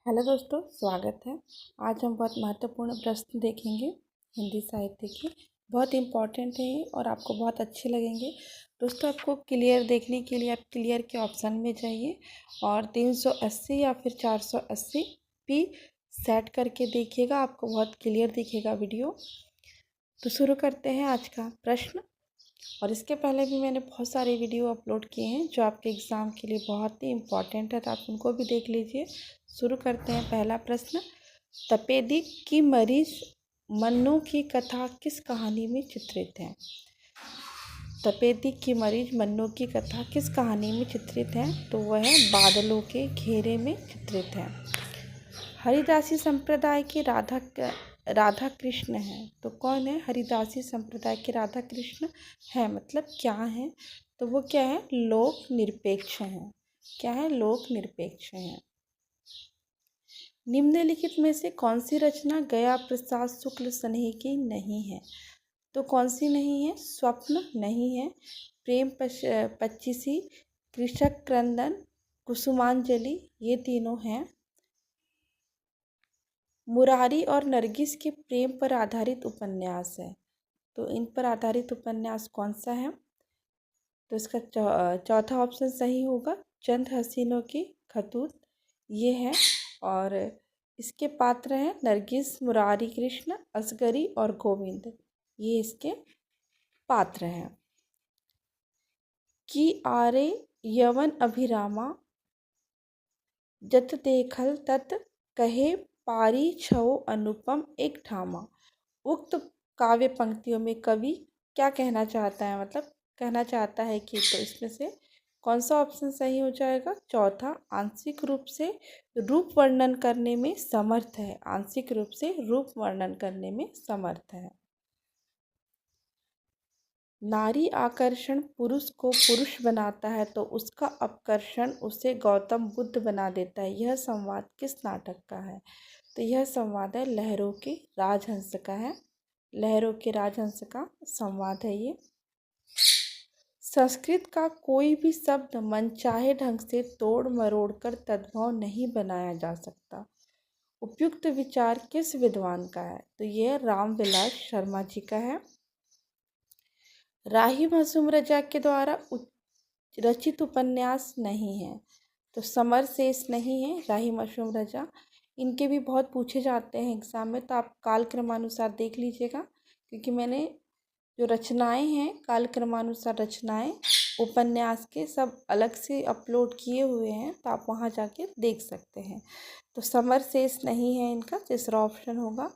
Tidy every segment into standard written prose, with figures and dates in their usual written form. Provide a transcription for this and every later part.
Hello दोस्तों, स्वागत है। आज हम बहुत महत्वपूर्ण प्रश्न देखेंगे हिंदी साहित्य के। बहुत इम्पॉर्टेंट है ये और आपको बहुत अच्छे लगेंगे। दोस्तों, आपको क्लियर देखने के लिए आप क्लियर के ऑप्शन में जाइए और 380 या फिर 480 पी सेट करके देखिएगा, आपको बहुत क्लियर दिखेगा वीडियो। तो शुरू करते हैं आज का प्रश्न। और इसके पहले भी मैंने बहुत सारे वीडियो अपलोड किए हैं जो आपके एग्ज़ाम के लिए बहुत ही इम्पॉर्टेंट है, तो आप उनको भी देख लीजिए। शुरू करते हैं। पहला प्रश्न, तपेदिक की मरीज मन्नू की कथा किस कहानी में चित्रित है? तपेदिक की मरीज मन्नू की कथा किस कहानी में चित्रित है? तो वह बादलों के घेरे में चित्रित है। हरिदासी संप्रदाय के राधा कृष्ण हैं, तो कौन है? हरिदासी संप्रदाय के राधा कृष्ण है, मतलब क्या है? तो वो क्या है? लोक निरपेक्ष हैं। क्या है? लोक निरपेक्ष हैं। निम्नलिखित में से कौन सी रचना गया प्रसाद शुक्ल स्नेह की नहीं है? तो कौन सी नहीं है? स्वप्न नहीं है, प्रेम पच्चीसी, कृषक क्रंदन, कुसुमांजलि, ये तीनों हैं। मुरारी और नरगिस के प्रेम पर आधारित उपन्यास है, तो इन पर आधारित उपन्यास कौन सा है? तो इसका चौथा ऑप्शन सही होगा, चंद हसीनों की खतूत, ये है। और इसके पात्र हैं नरगिस, मुरारी कृष्ण, असगरी और गोविंद, ये इसके पात्र हैं। कि आरे यवन अभिरामा, जत देखल तत कहे पारी छओ अनुपम एक ठामा। उक्त काव्य पंक्तियों में कवि क्या कहना चाहता है? मतलब कहना चाहता है कि, तो इसमें से कौन सा ऑप्शन सही हो जाएगा? चौथा, आंशिक रूप से रूप वर्णन करने में समर्थ है। आंशिक रूप से रूप वर्णन करने में समर्थ है। नारी आकर्षण पुरुष को पुरुष बनाता है तो उसका अपकर्षण उसे गौतम बुद्ध बना देता है। यह संवाद किस नाटक का है? तो यह संवाद है लहरों के राजहंस का है। लहरों के राजहंस का संवाद है ये। संस्कृत का कोई भी शब्द मनचाहे ढंग से तोड़ मरोड़ कर तद्भव नहीं बनाया जा सकता। उपयुक्त विचार किस विद्वान का है? तो यह रामविलास शर्मा जी का है। राही मासूम रजा के द्वारा रचित उपन्यास नहीं है, तो समर शेष नहीं है राही मासूम रजा। इनके भी बहुत पूछे जाते हैं एग्ज़ाम में, तो आप कालक्रमानुसार देख लीजिएगा, क्योंकि मैंने जो रचनाएं हैं कालक्रमानुसार रचनाएं उपन्यास के सब अलग से अपलोड किए हुए हैं, तो आप वहां जाके देख सकते हैं। तो समर शेष नहीं है इनका, तीसरा ऑप्शन होगा।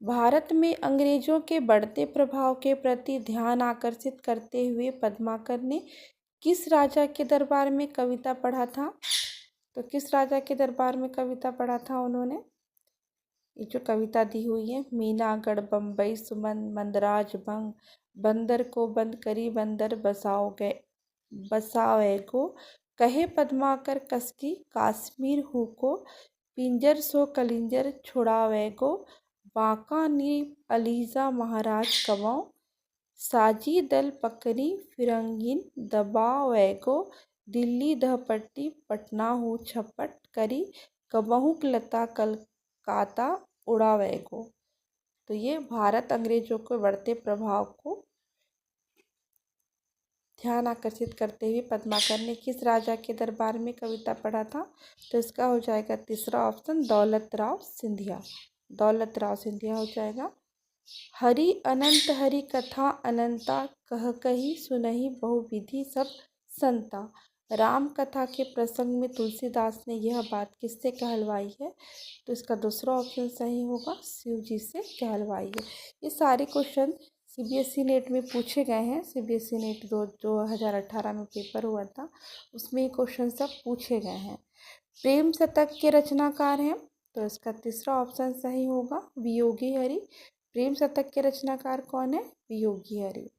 भारत में अंग्रेजों के बढ़ते प्रभाव के प्रति ध्यान आकर्षित करते हुए पद्माकर ने किस राजा के दरबार में कविता पढ़ा था? तो किस राजा के दरबार में कविता पढ़ा था उन्होंने? ये जो कविता दी हुई है, मीनागढ़ बम्बई सुमन मंदराज भंग, बंदर को बंद करी बंदर बसावे को, कहे पद्माकर कसकी काश्मीर हु को, पिंजर सो कलिंजर छुड़ावे को, बांका नी अलीजा महाराज कबौ, साजी दल पकड़ी फिरंगिन दबावे को, दिल्ली दहपट्टी पटना हु छपट करी, कबहुक लता कलकाता उड़ावे को। तो ये भारत अंग्रेजों के बढ़ते प्रभाव को ध्यान आकर्षित करते हुए पद्माकर ने किस राजा के दरबार में कविता पढ़ा था? तो इसका हो जाएगा तीसरा ऑप्शन, दौलत राव सिंधिया। दौलत राव सिंधिया हो जाएगा। हरि अनंत हरि कथा अनंता, कह कही सुनहि बहुविधि सब संता। राम कथा के प्रसंग में तुलसीदास ने यह बात किससे कहलवाई है? तो इसका दूसरा ऑप्शन सही होगा, शिव जी से कहलवाई है। ये सारे क्वेश्चन सीबीएसई नेट में पूछे गए हैं। सीबीएसई नेट 2018 में पेपर हुआ था, उसमें ये क्वेश्चन सब पूछे गए हैं। प्रेम शतक के रचनाकार हैं, तो इसका तीसरा ऑप्शन सही होगा, वियोगी हरि। प्रेम शतक के रचनाकार कौन है? वियोगी हरि।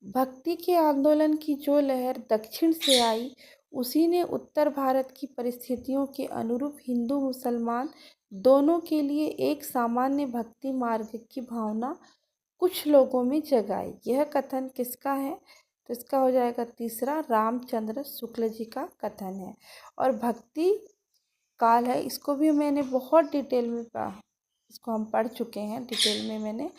भक्ति के आंदोलन की जो लहर दक्षिण से आई, उसी ने उत्तर भारत की परिस्थितियों के अनुरूप हिंदू मुसलमान दोनों के लिए एक सामान्य भक्ति मार्ग की भावना कुछ लोगों में जगाई। यह कथन किसका है? तो इसका हो जाएगा तीसरा, रामचंद्र शुक्ल जी का कथन है। और भक्ति काल है, इसको भी मैंने बहुत डिटेल में पढ़ा, इसको हम पढ़ चुके हैं डिटेल में मैंने।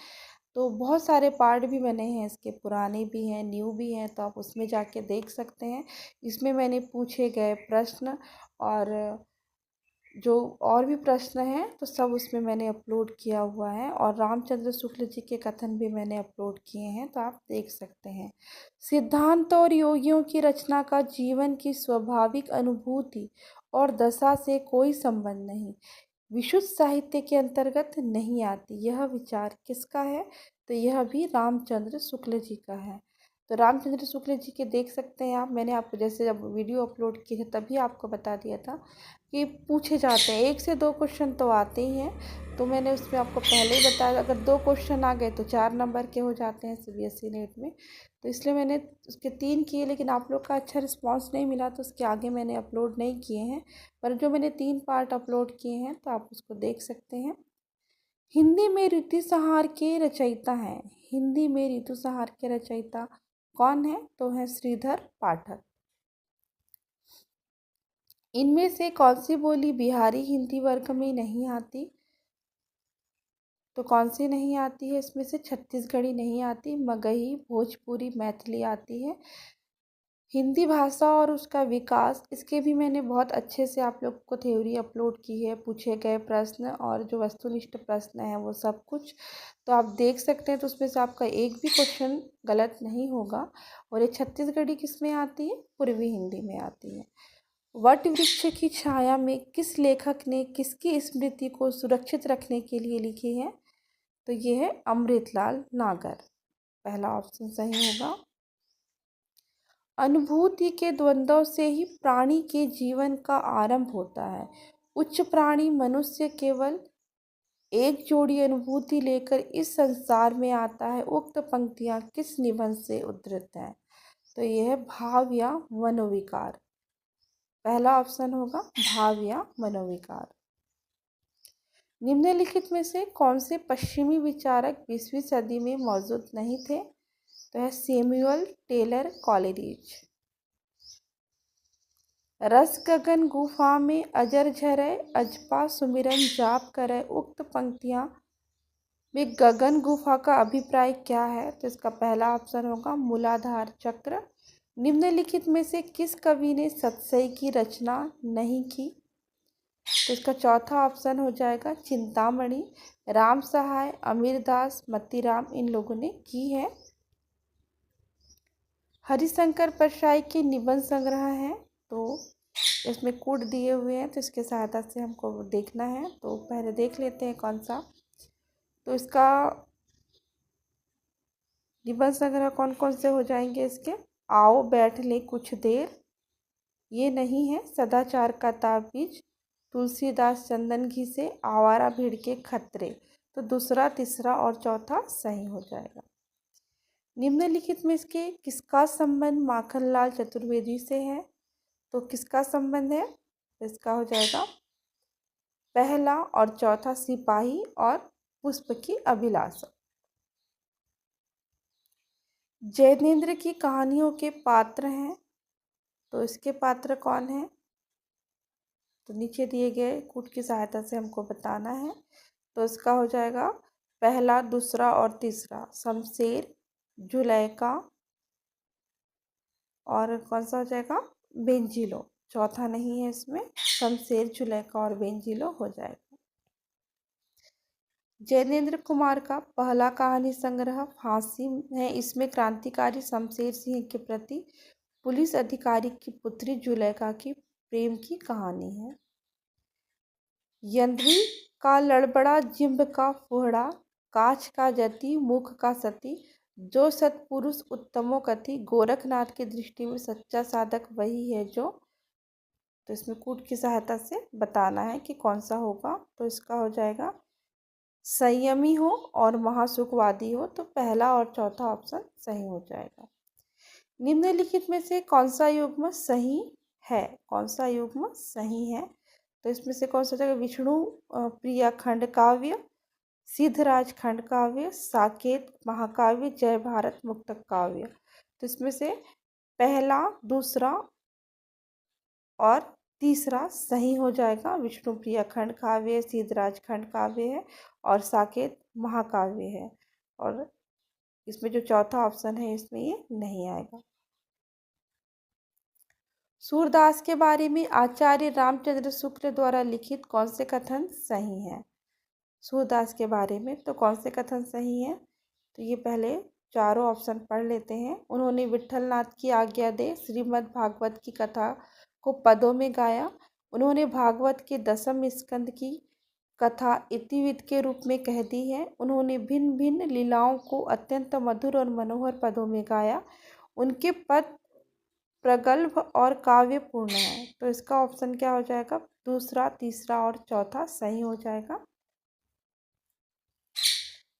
तो बहुत सारे पार्ट भी बने हैं इसके, पुराने भी हैं न्यू भी हैं, तो आप उसमें जाके देख सकते हैं। इसमें मैंने पूछे गए प्रश्न और जो और भी प्रश्न हैं तो सब उसमें मैंने अपलोड किया हुआ है, और रामचंद्र शुक्ल जी के कथन भी मैंने अपलोड किए हैं, तो आप देख सकते हैं। सिद्धांत और योगियों की रचना का जीवन की स्वाभाविक अनुभूति और दशा से कोई संबंध नहीं, विशुद्ध साहित्य के अंतर्गत नहीं आती। यह विचार किसका है? तो यह भी रामचंद्र शुक्ल जी का है। तो रामचंद्र शुक्ल जी के देख सकते हैं आप, मैंने आपको जैसे जब वीडियो अपलोड किए थे तभी आपको बता दिया था कि पूछे जाते हैं, 1 से 2 क्वेश्चन तो आते ही हैं। तो मैंने उसमें आपको पहले ही बताया, अगर 2 क्वेश्चन आ गए तो 4 नंबर के हो जाते हैं सीबीएसई नेट में। तो इसलिए मैंने उसके 3 किए, लेकिन आप लोग का अच्छा रिस्पांस नहीं मिला तो उसके आगे मैंने अपलोड नहीं किए हैं। पर जो मैंने 3 पार्ट अपलोड किए हैं तो आप उसको देख सकते हैं। हिंदी में ऋतुसंहार के रचयिता हैं। हिंदी में ऋतुसंहार के रचयिता कौन है? तो है श्रीधर पाठक। इनमें से कौन सी बोली बिहारी हिंदी वर्ग में नहीं आती? तो कौन सी नहीं आती है इसमें से? छत्तीसगढ़ी नहीं आती, मगही, भोजपुरी, मैथिली आती है। हिंदी भाषा और उसका विकास, इसके भी मैंने बहुत अच्छे से आप लोग को थ्योरी अपलोड की है, पूछे गए प्रश्न और जो वस्तुनिष्ठ प्रश्न है वो सब कुछ, तो आप देख सकते हैं। तो उसमें से आपका एक भी क्वेश्चन गलत नहीं होगा। और ये छत्तीसगढ़ी किस में आती है? पूर्वी हिंदी में आती है। वट वृक्ष की छाया में किस लेखक ने किसकी स्मृति को सुरक्षित रखने के लिए लिखी है? तो ये है अमृतलाल नागर। पहला ऑप्शन सही होगा। अनुभूति के द्वंद्व से ही प्राणी के जीवन का आरंभ होता है। उच्च प्राणी मनुष्य केवल एक जोड़ी अनुभूति लेकर इस संसार में आता है। उक्त पंक्तियाँ किस निबंध से उद्धृत हैं? तो यह है भाव या मनोविकार। पहला ऑप्शन होगा भाव या मनोविकार। निम्नलिखित में से कौन से पश्चिमी विचारक 20वीं सदी में मौजूद नहीं थे? तो है सैमुअल टेलर कॉलेरिज। रस गगन गुफा में अजर झरै, अजपा सुमिरन जाप करे। उक्त पंक्तियाँ में गगन गुफा का अभिप्राय क्या है? तो इसका पहला ऑप्शन होगा मूलाधार चक्र। निम्नलिखित में से किस कवि ने सतसई की रचना नहीं की? तो इसका चौथा ऑप्शन हो जाएगा चिंतामणि। राम सहाय, अमीरदास, मतीराम इन लोगों ने की है। हरिशंकर परसाई के निबंध संग्रह है, तो इसमें कोड दिए हुए हैं, तो इसके सहायता से हमको देखना है। तो पहले देख लेते हैं कौन सा। तो इसका निबंध संग्रह कौन कौन से हो जाएंगे इसके? आओ बैठ ले कुछ देर, ये नहीं है। सदाचार का ताबीज, तुलसीदास चंदन घी से, आवारा भीड़ के खतरे। तो दूसरा, तीसरा और चौथा सही हो जाएगा। निम्नलिखित में इसके किसका संबंध माखनलाल चतुर्वेदी से है? तो किसका संबंध है? तो इसका हो जाएगा पहला और चौथा, सिपाही और पुष्प की अभिलाषा। जैनेन्द्र की कहानियों के पात्र हैं, तो इसके पात्र कौन है? तो नीचे दिए गए कूट की सहायता से हमको बताना है। तो इसका हो जाएगा पहला, दूसरा और तीसरा, शमशेर, जुलेखा, और कौन सा हो जाएगा? बेंजिलो। चौथा नहीं है इसमें, शमशेर, जुलेखा और बेंजिलो हो जाएगा। जैनेन्द्र कुमार का पहला कहानी संग्रह फांसी है। इसमें क्रांतिकारी शमशेर सिंह के प्रति पुलिस अधिकारी की पुत्री जुलेखा की प्रेम की कहानी है। यंत्री का लड़बड़ा, जिम्ब का फुहड़ा, काछ का जति, मुख का सती, जो सत्पुरुष उत्तमो कथि। गोरखनाथ की दृष्टि में सच्चा साधक वही है जो। तो इसमें कूट की सहायता से बताना है कि कौन सा होगा। तो इसका हो जाएगा संयमी हो और महासुखवादी हो। तो पहला और चौथा ऑप्शन सही हो जाएगा। निम्नलिखित में से कौन सा युग्म सही है? कौन सा युग्म सही है? तो इसमें से कौन सा हो जाएगा? विष्णु प्रिया खंड काव्य, सिद्धराज खंड काव्य, साकेत महाकाव्य, जय भारत मुक्तक काव्य। तो इसमें से पहला, दूसरा और तीसरा सही हो जाएगा। विष्णुप्रिया खंड काव्य है, सिद्धराज खंड काव्य है और साकेत महाकाव्य है। और इसमें जो चौथा ऑप्शन है इसमें ये नहीं आएगा। सूरदास के बारे में आचार्य रामचंद्र शुक्ल द्वारा लिखित कौन से कथन सही है? सूरदास के बारे में तो कौन से कथन सही है? तो ये पहले चारों ऑप्शन पढ़ लेते हैं। उन्होंने विट्ठलनाथ की आज्ञा दे श्रीमद् भागवत की कथा को पदों में गाया। उन्होंने भागवत के 10वें स्कंद की कथा इतिवृत्त के रूप में कह दी है। उन्होंने भिन्न भिन्न लीलाओं को अत्यंत मधुर और मनोहर पदों में गाया। उनके पद प्रगल्भ और काव्यपूर्ण है। तो इसका ऑप्शन क्या हो जाएगा? दूसरा, तीसरा और चौथा सही हो जाएगा।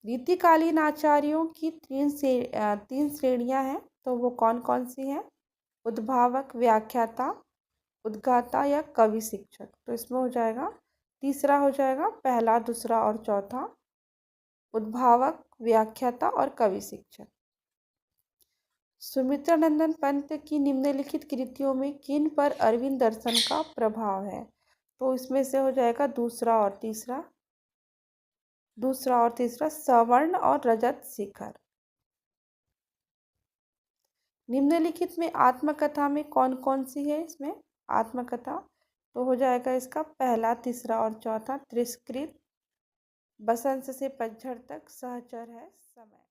रीतिकालीन आचार्यों की तीन श्रेणियां हैं, तो वो कौन कौन सी हैं? उद्भावक, व्याख्याता, उद्गाता या कवि शिक्षक। तो इसमें हो जाएगा तीसरा हो जाएगा, पहला, दूसरा और चौथा उद्भावक, व्याख्याता और कवि शिक्षक। सुमित्रानंदन पंत की निम्नलिखित कृतियों में किन पर अरविंद दर्शन का प्रभाव है? तो इसमें से हो जाएगा दूसरा और तीसरा सवर्ण और रजत शिखर। निम्नलिखित में आत्मकथा में कौन कौन सी है? इसमें आत्मकथा तो हो जाएगा इसका पहला, तीसरा और चौथा तिरस्कृत, बसंत से पतझड़ तक, सहचर है समय।